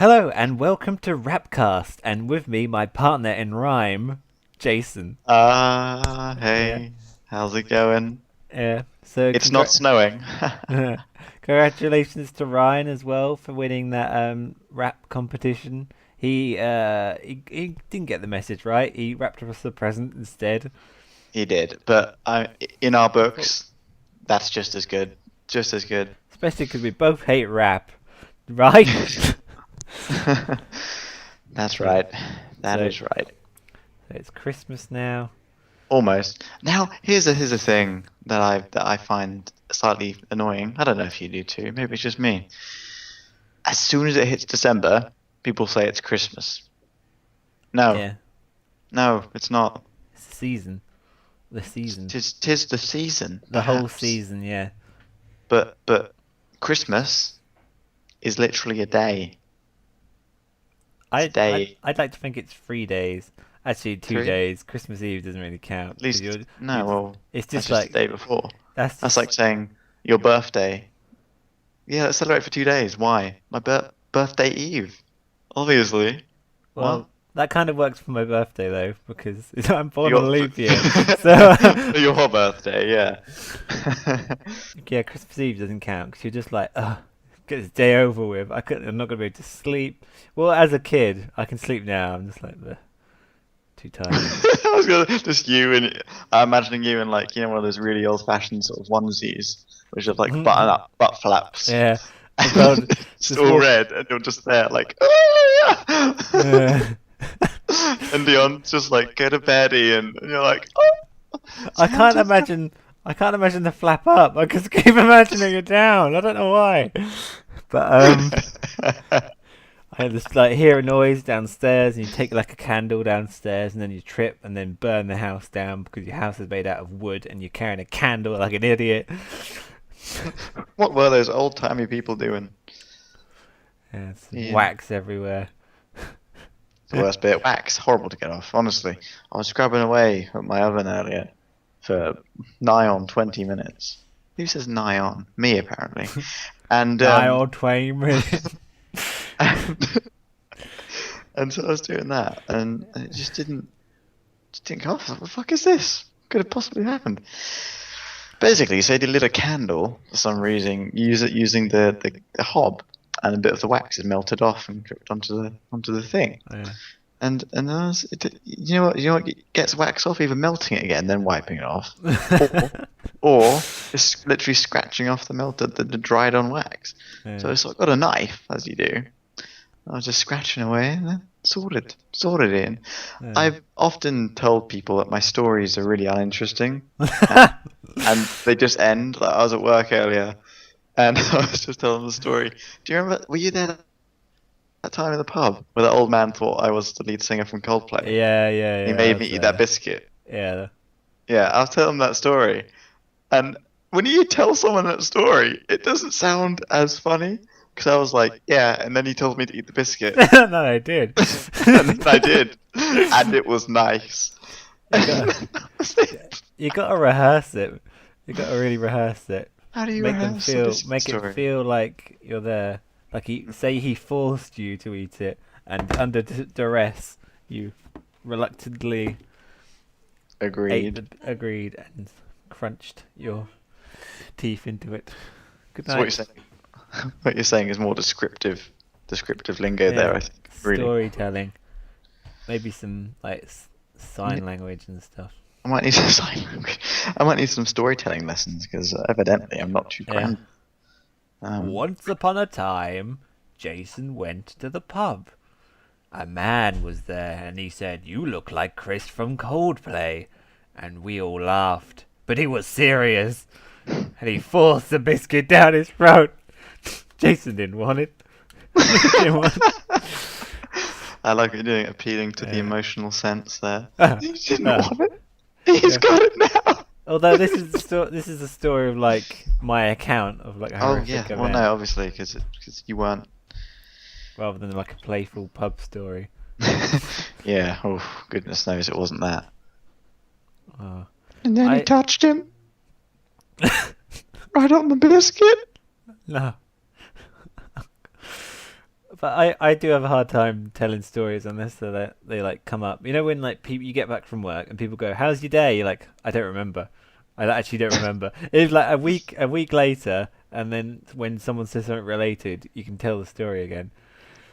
Hello and welcome to Rapcast, and with me, my partner in rhyme, Jason. Yeah, Hey, how's it going? yeah. So, It's not snowing. congratulations to Ryan as well for winning that rap competition. He didn't get the message right. He rapped us a present instead. He did, but in our I thought, books, that's just as good. Just as good. especially because we both hate rap, right? That's so, right. That so is right. it's Christmas now. Almost. Now, here's a thing that I find slightly annoying. I don't know if you do too. Maybe it's just me. As soon as it hits December, people say it's Christmas. No, Yeah, no, it's not. it's the season. The season. Tis the season, The whole perhaps. season, yeah. But Christmas is literally a day. It's a day. I'd like to think it's 3 days. Actually, two Three? days. Christmas Eve doesn't really count At because least you're no. just, Well, it's that's just just the like day before. that's That's like just saying your birthday. Yeah, let's celebrate for 2 days. Why? My birthday eve. Obviously. well What? that kind of works for my birthday though because I'm born on a Your leap year. So your birthday. Yeah. yeah, Christmas Eve doesn't count because you're just like, get this day over with. I'm not gonna be able to sleep. Well, as a kid, I can sleep now. I'm just like, too tired. I was gonna just you and I'm imagining you in like one of those really old-fashioned sort of onesies, which have like button up butt flaps, Yeah, just and hold, it's just all walk. red, and you're just there like, oh Uh, yeah. And Dion's just like, go to bed, Ian, and you're like, oh, I can't Santa's coming. imagine. I can't imagine the flap up. I just keep imagining it down. I don't know why. But I just like hear a noise downstairs, and you take like a candle downstairs, and then you trip, and then burn the house down because your house is made out of wood, and you're carrying a candle like an idiot. What were those old-timey people doing? Yeah, it's Ian. wax everywhere. The worst bit, wax, horrible to get off, honestly. I was scrubbing away at my oven earlier for nigh on 20 minutes. Who says nigh on? Me, apparently. And, Nigh or 20 minutes. and, and so I was doing that, and it just didn't go off. What the fuck is this? What could have possibly happened? Basically, so they lit a candle for some reason, using the hob, and a bit of the wax had melted off and dripped onto the thing. Yeah. And I was, you know what gets wax off? Either melting it again, then wiping it off, or just literally scratching off the dried on wax. So Yeah. I sort of got a knife, as you do. I was just scratching away and then sorted in. Yeah. I've often told people that my stories are really uninteresting, and, and they just end. Like I was at work earlier, and I was just telling them the story. Do you remember? Were you there that time in the pub where that old man thought I was the lead singer from Coldplay? Yeah, yeah, He yeah. I made me was eat that there. biscuit. Yeah. Yeah, I'll tell them that story. And when you tell someone that story, it doesn't sound as funny. Because I was like, yeah, and then he told me to eat the biscuit. No, I did. And then I did. And it was nice. You got you got to rehearse it. You got to really rehearse it. How do you rehearse a biscuit Make it story? feel like you're there. Like he forced you to eat it, and under duress, you reluctantly Agreed. agreed and crunched your teeth into it. Good So what you're night. saying, what you're saying is more descriptive lingo Yeah, there, I think. Really. storytelling. Maybe some like sign language and stuff. I might need some sign language. I might need some storytelling lessons because evidently I'm not too Yeah. grand. Once upon a time, Jason went to the pub. A man was there, and he said, "You look like Chris from Coldplay." And we all laughed. But he was serious, and he forced the biscuit down his throat. Jason didn't want it. Didn't want it. I like what you're doing, appealing to the Yeah. emotional sense there. Uh, He didn't uh, want it. He's yeah. got it now. Although this is a story of like my account of like a Oh horrific yeah. Well, event, no, obviously, because you weren't. rather than like a playful pub story. Yeah. Oh, goodness knows it wasn't that. Uh, And then he I touched him right on the biscuit. no. But I do have a hard time telling stories unless they like come up. You know when like people you get back from work and people go, "How's your day?" You're like, "I don't remember. I actually don't remember." It's like a week later, and then when someone says something related, you can tell the story again.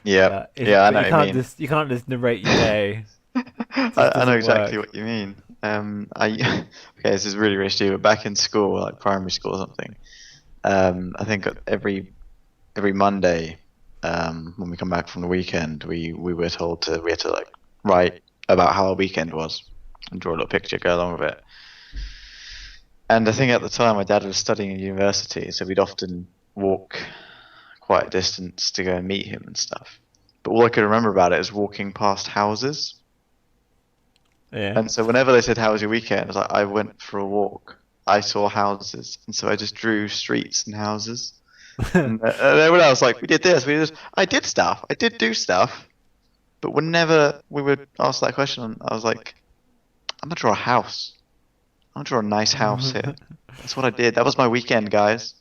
Yeah, yeah, I But know what you mean. you can't just narrate your day. It just I know doesn't exactly work. what you mean. Okay, this is really, really stupid. Back in school, like primary school or something, I think every Monday, when we come back from the weekend, we were told we had to like write about how our weekend was and draw a little picture, go along with it. And I think at the time my dad was studying at university, so we'd often walk quite a distance to go and meet him and stuff. But all I could remember about it is walking past houses. Yeah. And so whenever they said, "How was your weekend?" I was like, "I went for a walk. I saw houses." And so I just drew streets and houses. And everyone else like, "We did this, we did this." I did stuff. I did do stuff. But whenever we would ask that question, I was like, "I'm gonna draw a house. I'm gonna draw a nice house here." That's what I did. That was my weekend, guys.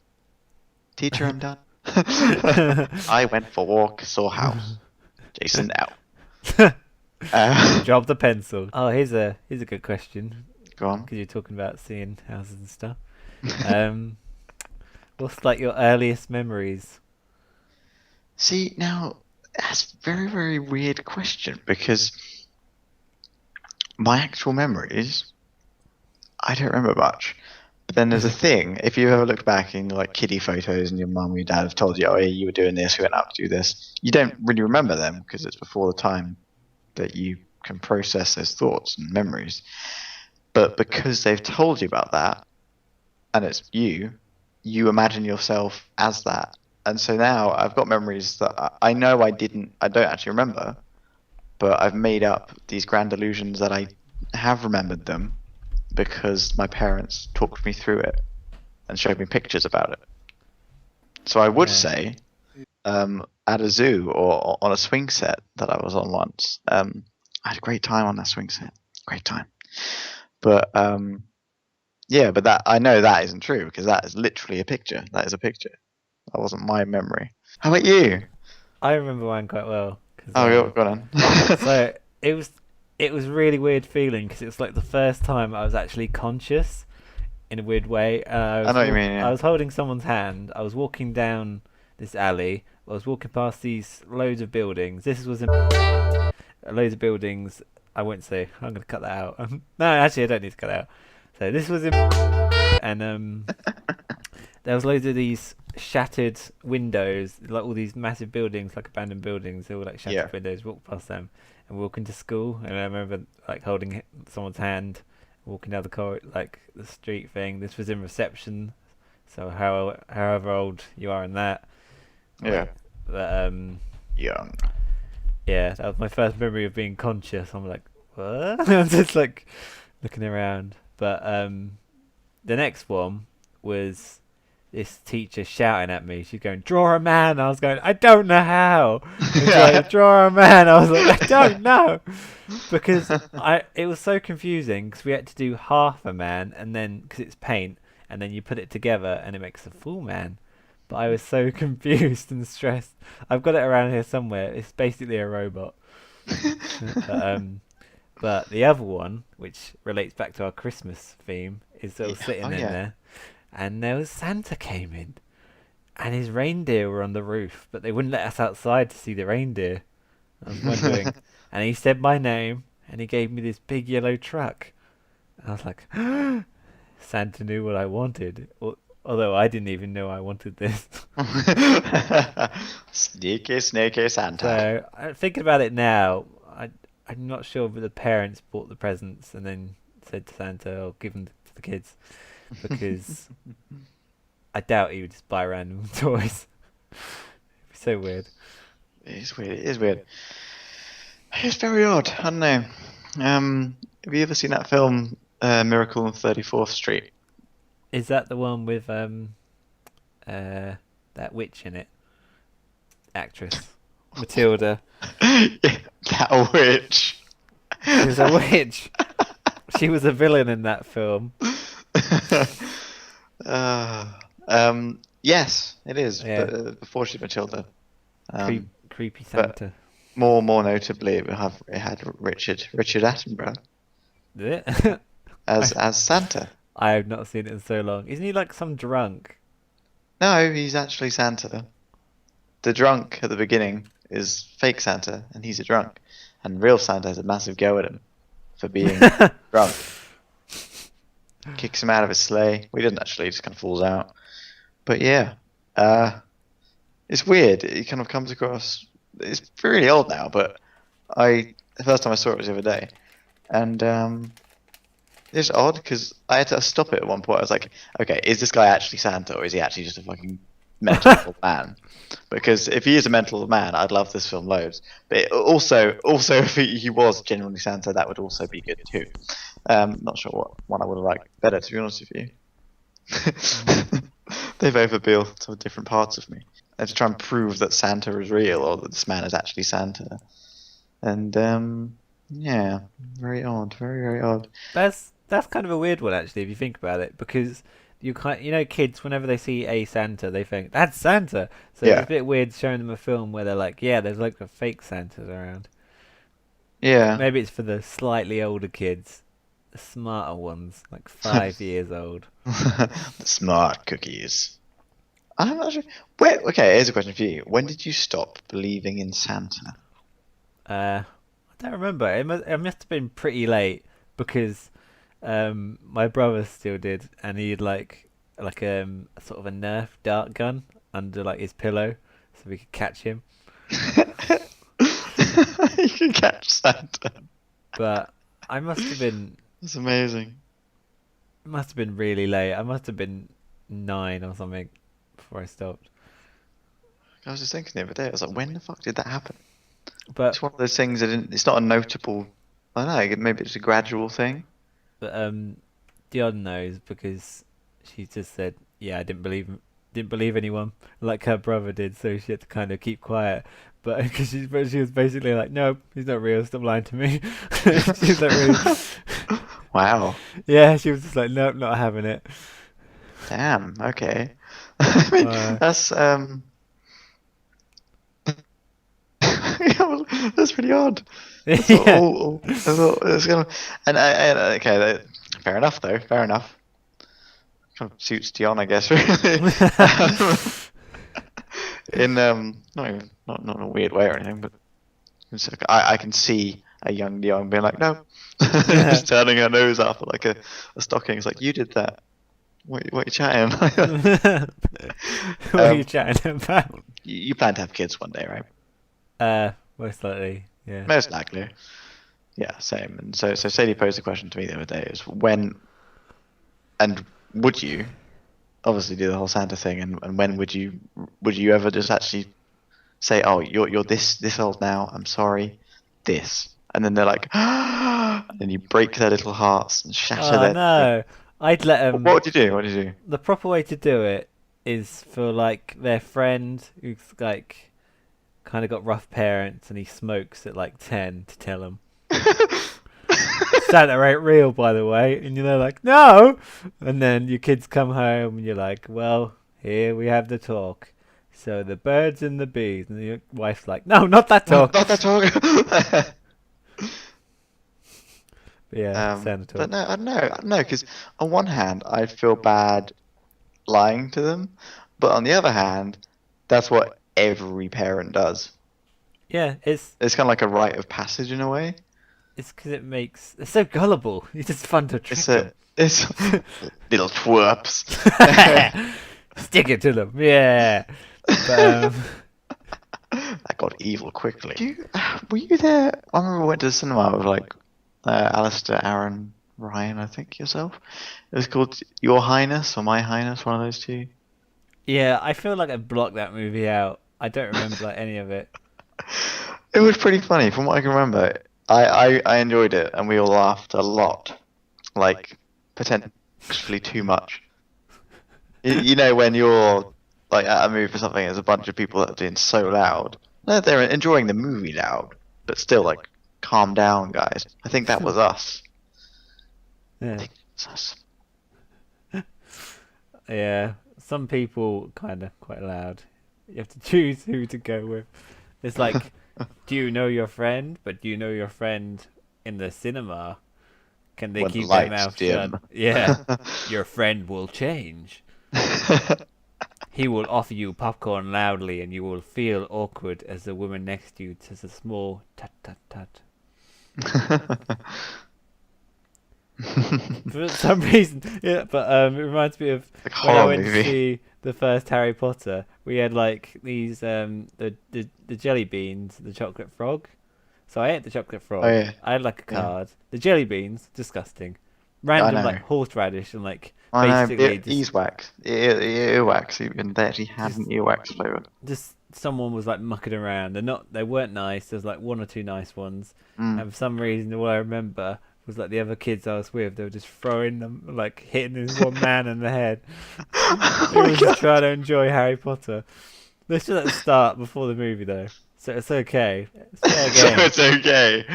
Teacher, I'm done. I went for a walk, saw a house. Jason out. Drop the pencil. Oh, here's a good question Go on. because you're talking about seeing houses and stuff. Um, what's like your earliest memories? See, now that's a very, very weird question because my actual memories, I don't remember much. But then there's a thing, if you ever look back in like kiddie photos and your mum or your dad have told you, "Oh, yeah, you were doing this, we went out to do this," you don't really remember them because it's before the time that you can process those thoughts and memories. But because they've told you about that, and it's you imagine yourself as that. And so now I've got memories that I know I don't actually remember, but I've made up these grand illusions that I have remembered them because my parents talked me through it and showed me pictures about it. So I would Yeah. say, at a zoo or on a swing set that I was on once, I had a great time on that swing set. Great time. But yeah, but that I know that isn't true because that is literally a picture. That is a picture. That wasn't my memory. How about you? I remember mine quite well because Oh, go on. so it was really weird feeling because it was like the first time I was actually conscious in a weird way. I know what you mean. I Yeah. was holding someone's hand. I was walking down this alley. I was walking past these loads of buildings. This was in loads of buildings. I won't say. I'm going to cut that out. No, actually, I don't need to cut that out. So this was in, and there was loads of these shattered windows, like all these massive buildings, like abandoned buildings. They were like shattered Yeah. windows. Walked past them and walking to school. And I remember like holding someone's hand, walking down the corridor, like the street thing. This was in reception. So however old you are in that, Yeah. but Young. yeah, that was my first memory of being conscious. I'm like, what? I'm just like looking around. But the next one was this teacher shouting at me. She's going, "Draw a man." I was going, "I don't know how." It's like, "Draw a man." I was like, "I don't know," because it was so confusing because we had to do half a man and then because it's paint and then you put it together and it makes a full man. But I was so confused and stressed. I've got it around here somewhere. It's basically a robot. But, but the other one, which relates back to our Christmas theme, is sort of sitting in there. And there was Santa came in. And his reindeer were on the roof, but they wouldn't let us outside to see the reindeer. I was wondering. And he said my name, and he gave me this big yellow truck. And I was like, Santa knew what I wanted. Although I didn't even know I wanted this. Sneaky, sneaky Santa. So, thinking about it now, I'm not sure if the parents bought the presents and then said to Santa, "I'll give them to the kids," because I doubt he would just buy random toys. It'd be so weird. It is weird. It is weird. It's very odd. I don't know. Have you ever seen that film, Miracle on 34th Street? Is that the one with that witch in it? Actress. Matilda. Yeah, that witch. She was a witch. She was a villain in that film. Yes, it is. Yeah. But, before she's Matilda. Creepy But Santa. more notably, it had Richard Attenborough Did it? as I as Santa. I have not seen it in so long. Isn't he like some drunk? No, he's actually Santa. The drunk at the beginning is fake Santa, and he's a drunk. And real Santa has a massive go at him for being drunk. Kicks him out of his sleigh. Well, he doesn't actually, he just kind of falls out. But yeah, it's weird. It kind of comes across. It's really old now, but the first time I saw it was the other day, and it's odd because I had to stop it at one point. I was like, okay, is this guy actually Santa, or is he actually just a fucking mental old man? Because if he is a mental old man, I'd love this film loads. But also if he was genuinely Santa, that would also be good too. Not sure what one I would have liked better, to be honest with you. They've overbuilt to different parts of me. I had to try and prove that Santa is real, or that this man is actually Santa. And yeah, very odd, very odd. That's kind of a weird one actually, if you think about it, because kids whenever they see a Santa, they think that's Santa. So Yeah, it's a bit weird showing them a film where they're like, yeah, there's like a fake Santas around. yeah. Maybe it's for the slightly older kids, the smarter ones, like 5 years old. The smart cookies. I'm not sure. Okay, here's a question for you. When did you stop believing in Santa? I don't remember. It must have been pretty late because my brother still did, and he had like sort of a Nerf dart gun under like his pillow, so we could catch him. You can catch Santa. But I must have been That's amazing. it must have been really late. I must have been 9 or something before I stopped. I was just thinking the other day. I was like, when the fuck did that happen? But It's one of those things that it's not a notable. I don't know. Maybe it's a gradual thing. but Dion knows because she just said, "Yeah, I didn't believe anyone like her brother did," so she had to kind of keep quiet. But because she was basically like, "No, he's not real. Stop lying to me." She was like, "Really?" Wow. Yeah, she was just like, "Nope, not having it." Damn. Okay. I mean, Uh, that's that's pretty odd. That's yeah, I thought it was gonna. And okay, fair enough though. Fair enough. Kind of suits Dion, I guess. Really. In not even not in a weird way or anything, but it's like, I can see a young Dion being like, no, yeah. just turning her nose up at like a stocking. It's like, you did that. What are you chatting? What are you chatting about? You plan to have kids one day, right? Most likely, yeah. Most likely. Yeah, same. And so Sadie posed a question to me the other day: is when and would you obviously do the whole Santa thing, and when would you ever just actually say, oh, you're this old now, I'm sorry, this, and then they're like, and then you break their little hearts and shatter Oh their dreams. no, I'd let What them. would you do? What would you do? The proper way to do it is for like their friend who's like kind of got rough parents and he smokes at like 10 to tell them Santa ain't real, by the way, and you're like, no, and then your kids come home and you're like, well, here we have the talk. So the birds and the bees, and your wife's like, no, not that talk. Not that talk. But yeah, Santa But talk. no, I don't know. I don't know, because on one hand, I feel bad lying to them, but on the other hand, that's what every parent does. Yeah, It's kind of like a rite of passage in a way. it's because they're so gullible. It's just fun to trick them. It's little twerps. Stick it to them, yeah. But That got evil quickly. Were you there? I remember I went to the cinema with like Alistair, Aaron, Ryan, I think yourself. It was called Your Highness or My Highness, one of those two. yeah, I feel like I blocked that movie out. I don't remember like any of it. It was pretty funny, from what I can remember. I enjoyed it, and we all laughed a lot, like potentially too much. You know when you're like at a movie or something, there's a bunch of people that are doing so loud. They're enjoying the movie loud, but still like, calm down, guys. I think that was us. I Yeah, think it was us. yeah. Some people kind of quite loud. You have to choose who to go with. It's like, do you know your friend? But do you know your friend in the cinema? Can they When the keep their lights mouth dim. shut? Yeah. Your friend will change. He will offer you popcorn loudly, and you will feel awkward as the woman next to you says a small tut tut tut. For some reason, yeah. But it reminds me of Like a when I horror went to movie. see the first Harry Potter. We had like these the jelly beans, the chocolate frog. So I ate the chocolate Oh frog. yeah, I had like a yeah. card. The jelly beans, disgusting. I Random know. like horseradish and like I know. basically just Earwax. Earwax. Even they actually had an just earwax flavour. just someone was like mucking around. They weren't nice. There's like one or two nice ones, Mm. and for some reason, all I remember was like the other kids I was with. They were just throwing them, like hitting this one man in the head. Oh He my was just god. trying to enjoy Harry Potter. This was at the start before the movie though, so it's okay. It's fair So game. it's okay.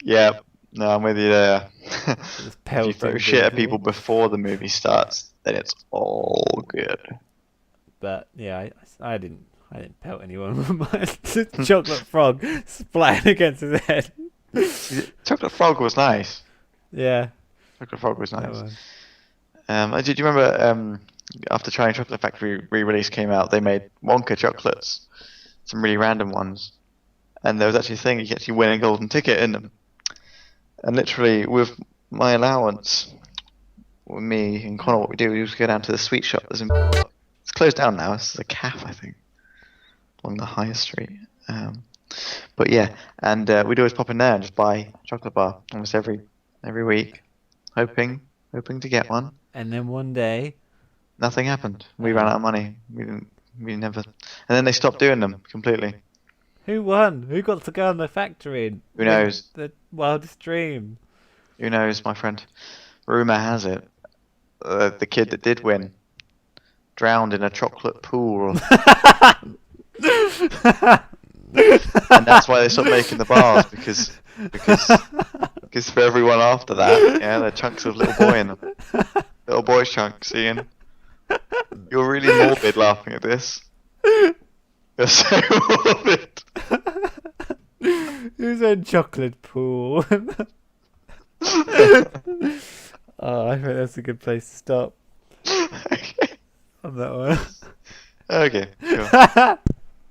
Yeah. No, I'm with you there. Just If you throw pelting shit at people people. before the movie starts, then it's all good. But yeah, I didn't pelt anyone with my chocolate frog splatting against his head. See, Chocolate Frog was nice. Yeah, Chocolate Frog was that nice. one. Did you remember after Charlie Chocolate Factory re-release came out, they made Wonka chocolates, some really random ones, and there was actually a thing you could actually win a golden ticket in them. And literally, with my allowance, with me and Connor, what we do, we just go down to the sweet shop. It's closed down now. It's a calf, I think, along the high street. But yeah, and we'd always pop in there and just buy a chocolate bar almost every week, hoping to get one. And then one day, Nothing happened. We ran out of money. We never, and then they stopped doing them completely. who won? Who got to go in the factory? Who knows? The wildest dream. Who knows, my friend? Rumor has it, the kid that did win drowned in a chocolate pool, and that's why they stopped making the bars because for everyone after that, yeah, they're chunks of little boy in them, little boy's chunks. Ian, you're really morbid laughing at this. You're so morbid. Who's in chocolate pool? Oh, I think that's a good place to stop Okay. on that one. Okay.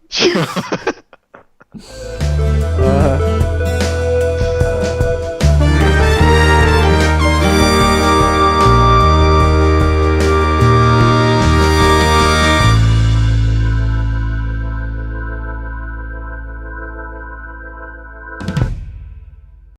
Sure. Sure.